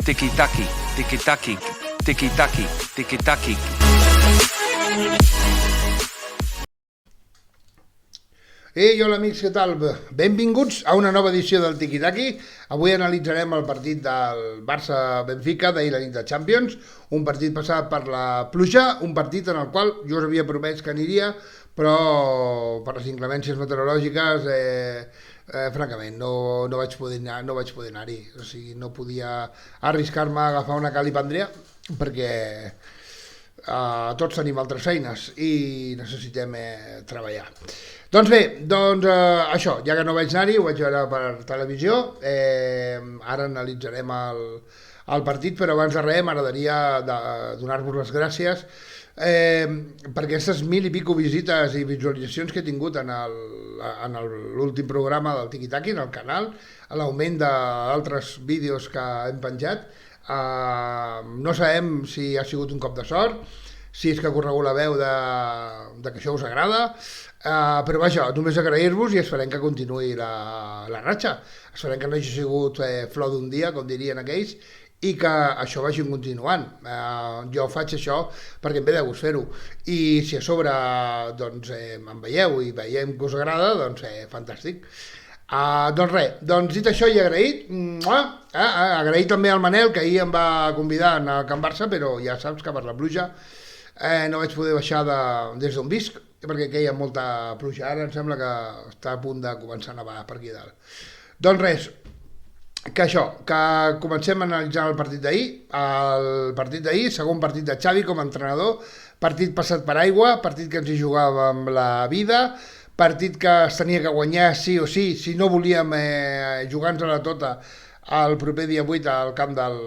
tiki-taki, tiki-taki, tiki-taki, tiki-taki. Ei, hola amics, què tal? Benvinguts a una nova edició del Tiki Taki. Avui analitzarem el partit del Barça-Benfica d'ahir la nit de Champions, un partit passat per la pluja, un partit en el qual jo us havia promès que aniria, però per les inclemències meteorològiques, francament, no vaig poder anar-hi. O sigui, no podia arriscar-me a agafar una calipàndria perquè tots tenim altres feines i necessitem treballar. Doncs bé, això, ja que no vaig anar-hi, ho vaig veure per televisió, ara analitzarem el partit, però abans de res m'agradaria donar-vos les gràcies per aquestes 1.000 i pico visites i visualitzacions que he tingut en l'últim programa del Tiki Taki, en el canal, a l'augment d'altres vídeos que hem penjat. No sabem si ha sigut un cop de sort, si és que ha corregut la veu de que això us agrada, però vaja, només agrair-vos i esperem que continuï la ratxa. Esperem que no hagi sigut flor d'un dia, com dirien aquells, i que això vagi continuant. Jo faig això perquè em ve de gust fer-ho, i si a sobre em veieu i veiem que us agrada, doncs fantàstic. Doncs res, dit això i agraït, agraït també al Manel, que ahir em va convidar a anar a Can Barça, però ja saps que per la pluja no vaig poder baixar des d'on visc, perquè queia molta pluja. Ara em sembla que està a punt de començar a nevar per aquí dalt. Doncs res, que això, que comencem a analitzar el partit d'ahir. El partit d'ahir, segon partit de Xavi com a entrenador, partit passat per aigua, partit que ens hi jugàvem la vida, partit que es tenia que guanyar sí o sí, si no volíem jugar-nos-la tota el proper dia 8 al camp del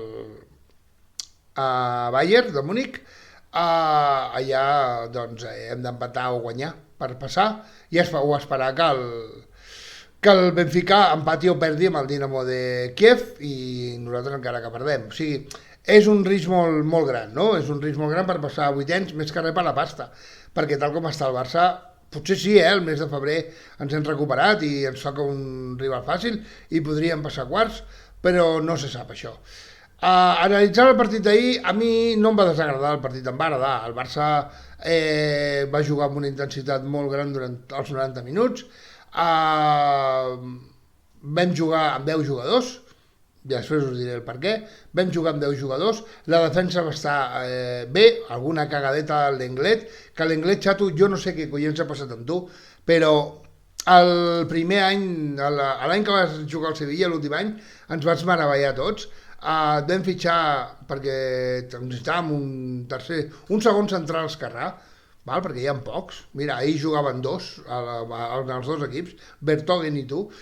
Bayern de Múnich. Allà hem d'empatar o guanyar per passar o esperar que el Benfica empati o perdi amb el Dinamo de Kiev i nosaltres encara que perdem. O sigui, és un risc molt gran, no? És un risc molt gran per passar a vuitens, més que res per la pasta, perquè tal com està el Barça, potser sí, el mes de febrer ens hem recuperat i ens toca un rival fàcil i podríem passar quarts, però no se sap això. Analitzant el partit d'ahir, a mi no em va desagradar el partit, em va agradar. El Barça va jugar amb una intensitat molt gran durant els 90 minuts, vam jugar amb 10 jugadors, i després us diré el per què. Vam jugar amb 10 jugadors, la defensa va estar bé, alguna cagadeta a l'Englet, que l'Englet, xato, jo no sé què collons ha passat amb tu, però el primer any, l'any que vas jugar al Sevilla, l'últim any, ens vas meravellar tots. Et vam fitxar perquè necessitàvem un segon central esquerrà, perquè hi ha pocs. Mira, ahir jugaven dos, els dos equips, Vertonghen i tu,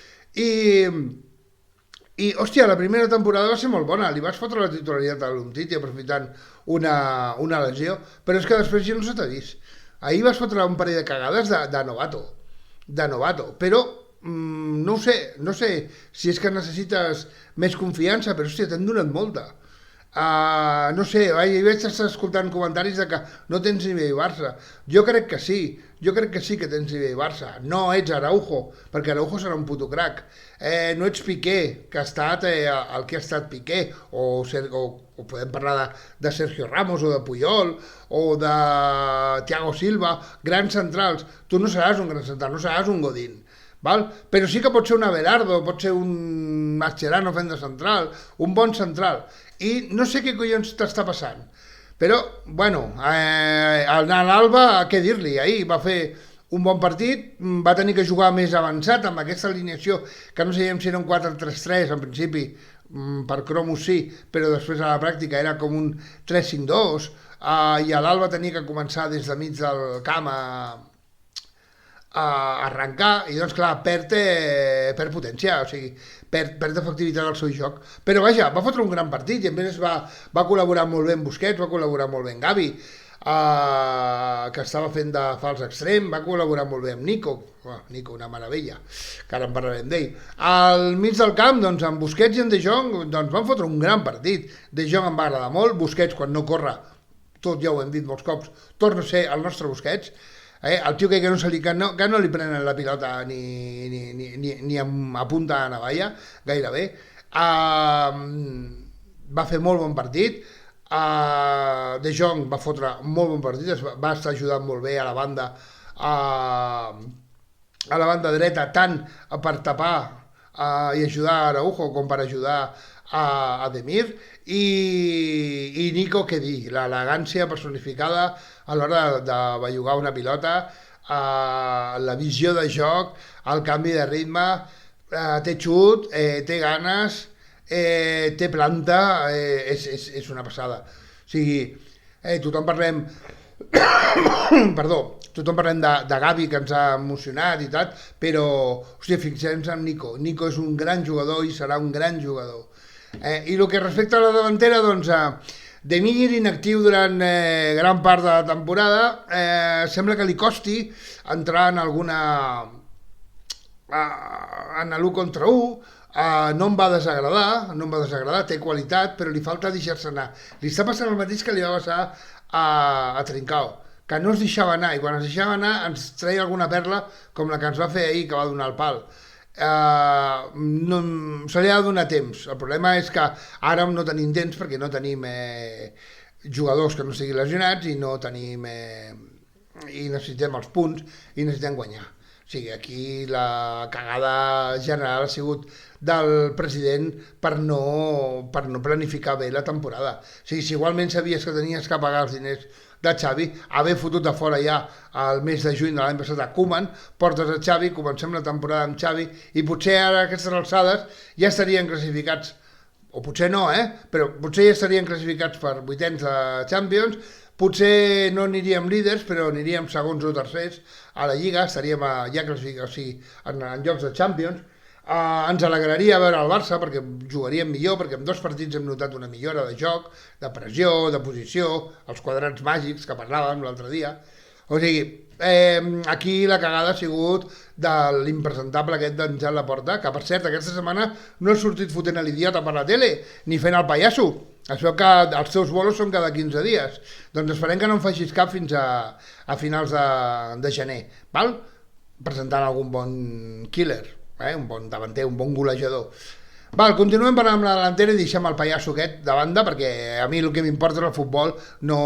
i hòstia, la primera temporada va ser molt bona, li vas fotre la titularitat a l'Umtiti aprofitant una lesió, però és que després ja no se t'ha vist. Ahir vas fotre un parell de cagades de novato, però no sé si és que necessites més confiança, però hòstia, t'han donat molta. No sé, vaig estar escoltant comentaris de que no tens nivell Barça. Jo crec que sí que tens nivell Barça. No ets Araujo, perquè Araujo serà un puto crac. No ets Piqué, que ha estat el que ha estat Piqué, o podem parlar de Sergio Ramos o de Puyol o de Thiago Silva, grans centrals. Tu no seràs un gran central, no seràs un Godín. Però sí que pot ser un Abelardo, pot ser un Mascherano fent de central, un bon central, i no sé què collons t'està passant, però bueno, l'Alba, què dir-li, ahir va fer un bon partit, va tenir que jugar més avançat amb aquesta alineació, que no sabíem si era un 4-3-3 en principi, per cromos sí, però després a la pràctica era com un 3-5-2, i l'Alba tenia que començar des de mig del camp a arrencar, i doncs clar, perd potència, o sigui, perd efectivitat al seu joc, però vaja, va fotre un gran partit, i a més va col·laborar molt bé amb Busquets, va col·laborar molt bé amb Gavi, que estava fent de fals extrem, va col·laborar molt bé amb Nico, una meravella, que ara en parlarem d'ell. Al mig del camp, doncs, amb Busquets i en De Jong, doncs van fotre un gran partit. De Jong em va agradar molt, Busquets quan no corre, tot ja ho hem dit molts cops, torna a ser el nostre Busquets, el tio que no li prenen la pilota ni amb a punta de navalla, gairebé. va fer molt bon partit, De Jong va fotre molt bon partit, va estar ajudant molt bé a la banda, a la banda dreta, tant per tapar i ajudar a Araujo com per ajudar a Demir, i Nico, què dir, l'elegància personificada a l'hora de bellugar una pilota, la visió de joc, el canvi de ritme, té xut, té ganes, té planta, és una passada. O sigui, tothom parlem perdó, tothom parlem de Gavi, que ens ha emocionat i tal, però, hòstia, fixem-nos en Nico. Nico és un gran jugador i serà un gran jugador. I el que respecta a la davantera, doncs, Demir inactiu durant gran part de la temporada, sembla que li costi entrar en alguna... en l'1 contra 1, no em va desagradar, té qualitat, però li falta deixar-se anar. Li està passant el mateix que li va passar a Trincao, que no es deixava anar, i quan es deixava anar ens treia alguna perla com la que ens va fer ahir, que va donar el pal. No, se li ha de donar temps. El problema és que ara no tenim temps perquè no tenim jugadors que no siguin lesionats i no tenim i necessitem els punts i necessitem guanyar. O sigui, aquí la cagada general ha sigut del president per no planificar bé la temporada. O sigui, si igualment sabies que tenies que pagar els diners de Xavi, haver fotut de fora ja el mes de juny de l'any passat a Koeman, portes a Xavi, comencem la temporada amb Xavi, i potser ara a aquestes alçades ja estarien classificats, o potser no, però potser ja estarien classificats per vuitens de Champions, potser no aniríem líders, però aniríem segons o tercers a la Lliga, estaríem ja classificats, o sigui, en llocs de Champions. Ens alegraria veure el Barça perquè jugaríem millor, perquè en 2 partits hem notat una millora de joc, de pressió, de posició, els quadrats màgics que parlàvem l'altre dia. O sigui, aquí la cagada ha sigut de l'impresentable aquest d'Àngel Laporta, que per cert aquesta setmana no ha sortit fotent l'idiota per la tele, ni fent el pallasso. Es veu que els seus bolos són cada 15 dies. Doncs esperem que no en facis cap fins a finals de gener, val? Presentant algun bon killer, un bon davanter, un bon golejador. Val, continuem parlant amb la delantera i deixem el pallasso aquest de banda, perquè a mi el que m'importa és el futbol, no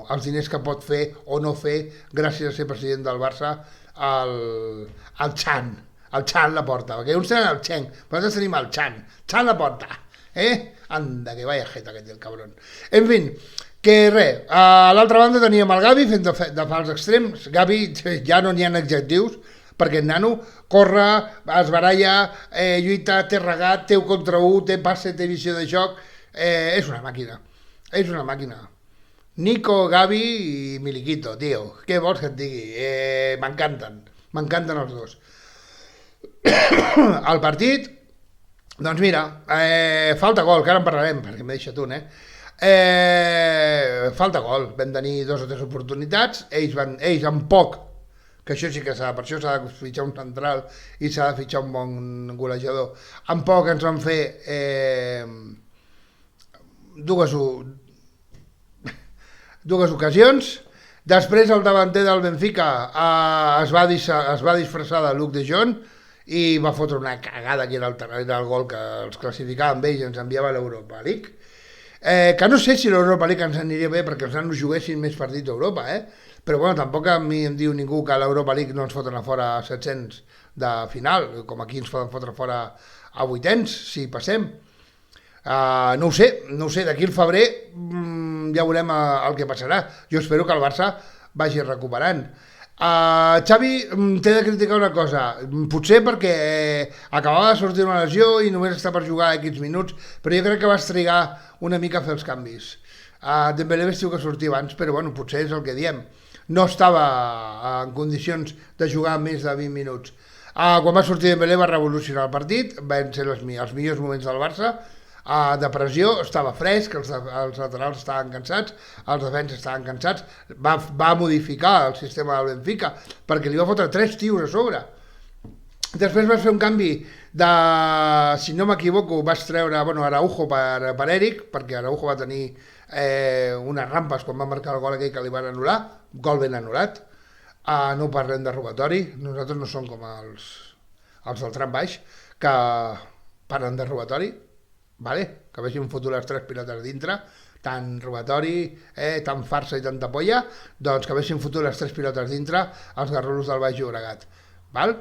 els diners que pot fer o no fer gràcies a ser president del Barça el Xan Laporta, perquè uns tenen el Xen, nosaltres tenim el Xan Laporta, anda, que vaya jeta que té el cabron. En fin, que res, a l'altra banda teníem el Gavi fent de fals extrems. Gavi ja no n'hi ha adjectius, perquè el nano corre, es baralla, lluita, té regat, té 1 contra 1, té passe, té visió de joc, és una màquina. Nico, Gavi i Miliquito, tio, què vols que et digui? M'encanten els dos. El partit, doncs mira, falta gol, que ara en parlarem, perquè m'he deixat un, falta gol, vam tenir 2 o 3 oportunitats, ells amb poc, que això sí que per això s'ha de fitxar un central i s'ha de fitxar un bon golejador. En poc ens van fer dues ocasions. Després el davanter del Benfica es va disfressar de Luc de Jong i va fotre una cagada, que era el gol que els classificava amb ells i ens enviava a l'Europa League. Que no sé si l'Europa League ens aniria bé perquè els nanos juguessin més partits a Europa, però bueno, tampoc a mi em diu ningú que a l'Europa League no ens foten a fora a 700 de final, com aquí ens poden fotre fora a vuitens, si passem. No ho sé, d'aquí al febrer ja veurem el que passarà. Jo espero que el Barça vagi recuperant. Xavi t'he de criticar una cosa, potser perquè acabava de sortir una lesió i només està per jugar X minuts, però jo crec que vas trigar una mica a fer els canvis. Dembélé vestiu que sortia abans, però bueno, potser és el que diem. No estava en condicions de jugar més de 20 minuts. Quan va sortir Dembélé va revolucionar el partit, van ser els millors moments del Barça, de pressió, estava fresc, els laterals estaven cansats, els defenses estaven cansats, va modificar el sistema del Benfica perquè li va fotre 3 tios a sobre. Després va fer un canvi de, si no m'equivoco, vas treure Araujo per Eric, perquè Araujo va tenir unes rampes quan va marcar el gol aquell que li van anul·lar, gol ben anul·lat. No parlem de robatori, nosaltres no som com els del tram baix, que parlen de robatori. vale? Que haguessin fotut les 3 pilotes dintre, tant robatori, tant farsa i tanta polla, doncs que haguessin fotut les 3 pilotes dintre els garrulos del Baix Llobregat, val?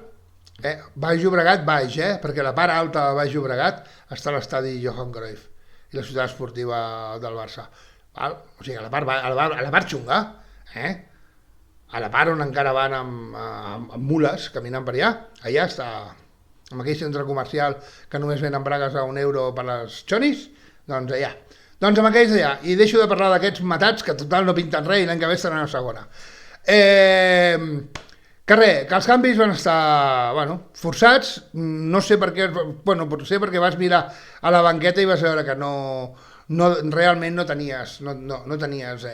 Baix Llobregat baix, perquè la part alta del Baix Llobregat està a l'estadi Johan Cruyff i la ciutat esportiva del Barça, val? O sigui, a la part xunga, a la part on encara van amb mules caminant per allà està, amb aquell centre comercial que només venen bragues a €1 per les xonis, doncs allà. Doncs amb aquells allà, i deixo de parlar d'aquests matats que total no pinten res i l'any que ve estaran a segona. Que res, que els canvis van estar, forçats, no sé per què, potser perquè vas mirar a la banqueta i vas veure que realment no tenies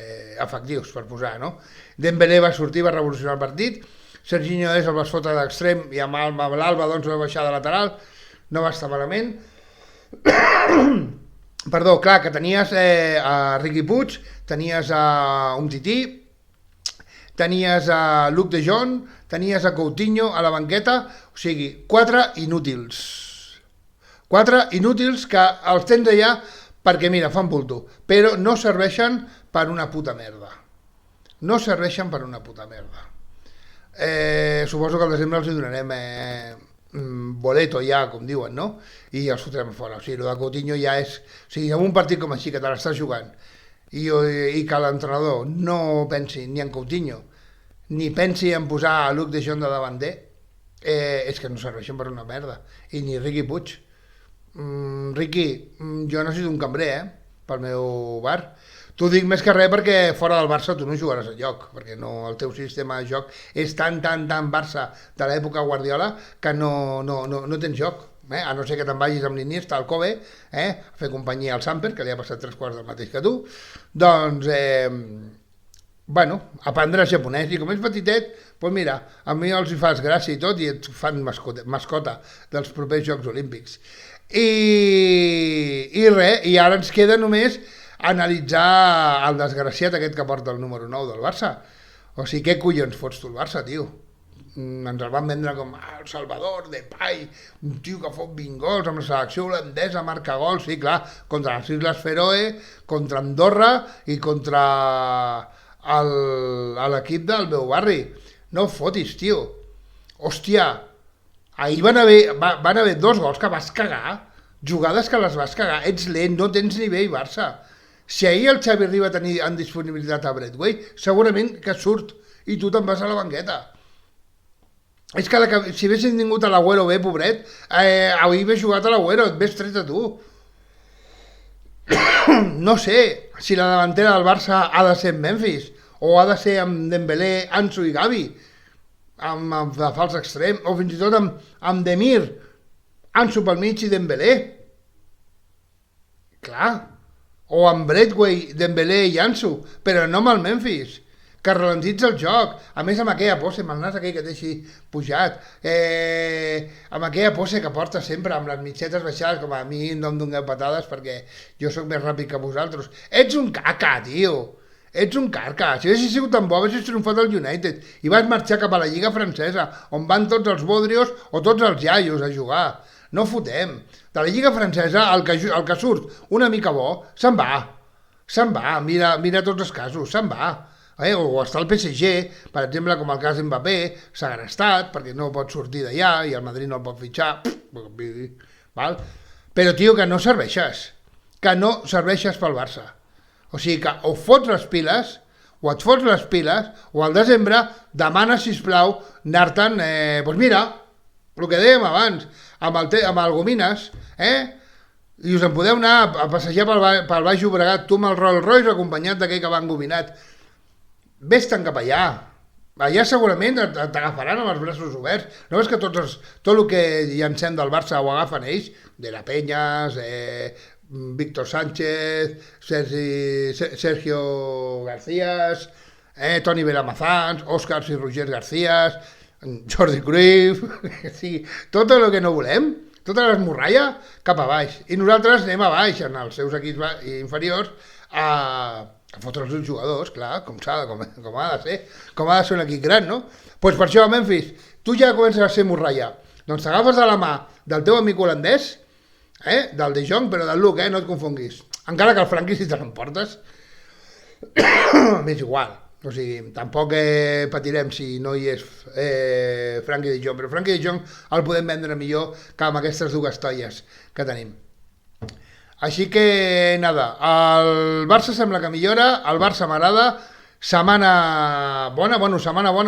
efectius per posar, no? Dembélé va sortir, va revolucionar el partit, Serginho Dest el vas fotre d'extrem i amb l'Alba doncs va baixar de lateral, no va estar malament. Perdó, clar, que tenies a Riqui Puig, tenies a Umtiti, tenies a Luc de Jong, tenies a Coutinho a la banqueta, o sigui, 4 inútils. 4 inútils que els tens allà perquè, mira, fan bulto, però no serveixen per una puta merda. No serveixen per una puta merda. Suposo que al desembre els hi donarem boleto ja, com diuen, no? I els fotrem fora. O sigui, el de Coutinho ja és... O sigui, en un partit com així, que te l'estàs jugant, i que l'entrenador no pensi ni en Coutinho, ni pensi en posar a Luc de Jong de davanter, és que no serveixen per una merda. I ni Riqui Puig. Riqui, jo necessito un cambrer, pel meu bar. T'ho dic més que res perquè fora del Barça tu no jugaràs enlloc, perquè el teu sistema de joc és tan Barça de l'època Guardiola que no tens joc. A no ser que te'n vagis amb l'Iniesta, al Kobe, a fer companyia al Samper, que li ha passat 3 quarts del mateix que tu, doncs, aprendràs japonès, i com és petitet, doncs mira, a mi els hi fas gràcia i tot, i et fan mascota dels propers Jocs Olímpics. I res, i ara ens queda només analitzar el desgraciat aquest que porta el número 9 del Barça. O sigui, què collons fots tu el Barça, tio? Ens el van vendre com el Salvador, Depay, un tio que fot 20 gols amb la selecció holandesa, marca gols, sí, clar, contra les Isles Feroe, contra Andorra i contra l'equip del meu barri. No fotis, tio. Hòstia, ahir van haver 2 gols que vas cagar, jugades que les vas cagar, ets lent, no tens nivell, Barça. Si ahir el Xavi arriba a tenir en disponibilitat a Bradway, segurament que surt i tu te'n vas a la banqueta. És que si haguessin tingut a l'Agüero bé, pobret, avui hagués jugat a l'Agüero, et ves tret a tu. No sé si la davantera del Barça ha de ser en Memphis, o ha de ser amb Dembélé, Ansu i Gavi, amb de fals extrem, o fins i tot amb Demir, Ansu pel mig i Dembélé. Clar, o amb Bradway, Dembélé i Ansu, però no amb el Memphis, que ralentitza el joc, a més amb aquella pose, amb el nas aquell que té així pujat, amb aquella pose que porta sempre, amb les mitgetes baixades, com a mi no em dongueu patades perquè jo sóc més ràpid que vosaltres. Ets un caca, tio, ets un carca. Si haguessis sigut tan bo, haguessis triomfat al United i vas marxar cap a la Lliga Francesa, on van tots els bodrios o tots els iaios a jugar. No fotem. De la Lliga Francesa, el que surt una mica bo, se'n va, mira tots els casos, se'n va. O està el PSG, per exemple, com el cas d'Mbappé, s'ha segrestat perquè no pot sortir d'allà i el Madrid no el pot fitxar, val? Però, tio, que no serveixes pel Barça. O sigui que o fots les piles, o et fots les piles, o al desembre demana, sisplau, anar-te'n, doncs mira, el que dèiem abans, amb el Gomines, i us en podeu anar a passejar pel Baix Llobregat, tu amb el Rolls Royce acompanyat d'aquell que va engominat. Ves-te'n cap allà. Allà segurament t'agafaran amb els braços oberts. No ves que tot el que llancem del Barça ho agafen ells? De la Peñas, Víctor Sánchez, Sergio Garcías, Toni Belamazans, Òscars i Roger Garcías, Jordi Cruyff, sí, tot el que no volem, tota l'esmorralla cap a baix. I nosaltres anem a baix en els seus equips inferiors a fotre els jugadors, clar, com ha de ser un equip gran, no? Doncs per això, Memphis, tu ja comences a ser morralla. Doncs t'agafes de la mà del teu amic holandès, del De Jong, però del Luke, no et confonguis. Encara que el Franqui, si te l'emportes, m'és igual. O sigui, tampoc patirem si no hi és Franqui de Jong, però Franqui de Jong el podem vendre millor que amb aquestes dues tolles que tenim. Així que, nada, el Barça sembla que millora, el Barça m'agrada, setmana bona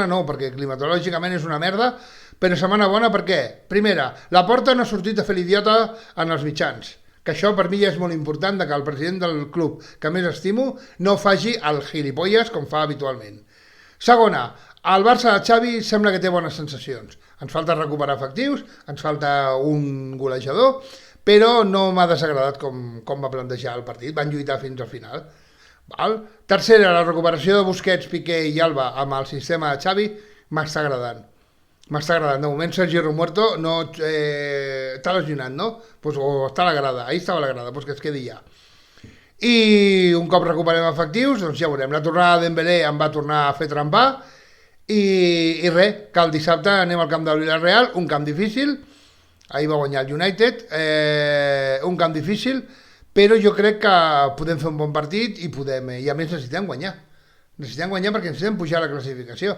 no, perquè climatològicament és una merda, però setmana bona per què? Primera, la Porta no ha sortit a fer l'idiota en els mitjans, que això per mi ja és molt important, que el president del club que més estimo no faci el gilipolles com fa habitualment. Segona, el Barça de Xavi sembla que té bones sensacions. Ens falta recuperar efectius, ens falta un golejador, però no m'ha desagradat com va plantejar el partit, van lluitar fins al final. Val? Tercera, la recuperació de Busquets, Piqué i Alba amb el sistema de Xavi m'està agradant. De moment Sergi Romuerto no està lesionat, no? Pues, o està a la grada, ahir estava a la grada, pues que es quedi ja. I un cop recuperem efectius, doncs ja veurem. La tornada de Dembélé em va tornar a fer trempar i res, que el dissabte anem al camp del Villarreal, un camp difícil. Ahir va guanyar el United, un camp difícil, però jo crec que podem fer un bon partit i a més necessitem guanyar. Necessitem guanyar perquè necessitem pujar la classificació.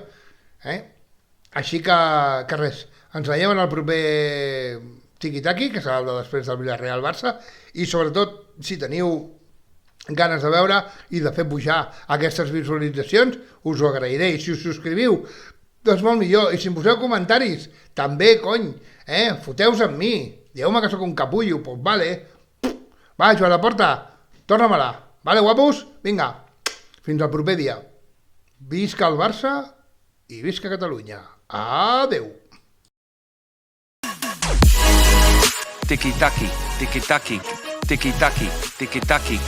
Així que res, ens veiem en el proper tiki-taki, que serà el de després del Villarreal-Barça, i sobretot, si teniu ganes de veure i de fer pujar aquestes visualitzacions, us ho agrairé. I si us subscriviu, doncs molt millor. I si em poseu comentaris, també, cony, foteu-vos amb mi. Dieu-me que sóc un capullo, doncs vale. Va, Joan Laporta, torna-me-la. Vale, guapos? Vinga, fins al proper dia. Visca el Barça i visca Catalunya. Adeu. Tiki-taki, tiki-taki, tiki-taki, tiki-taki.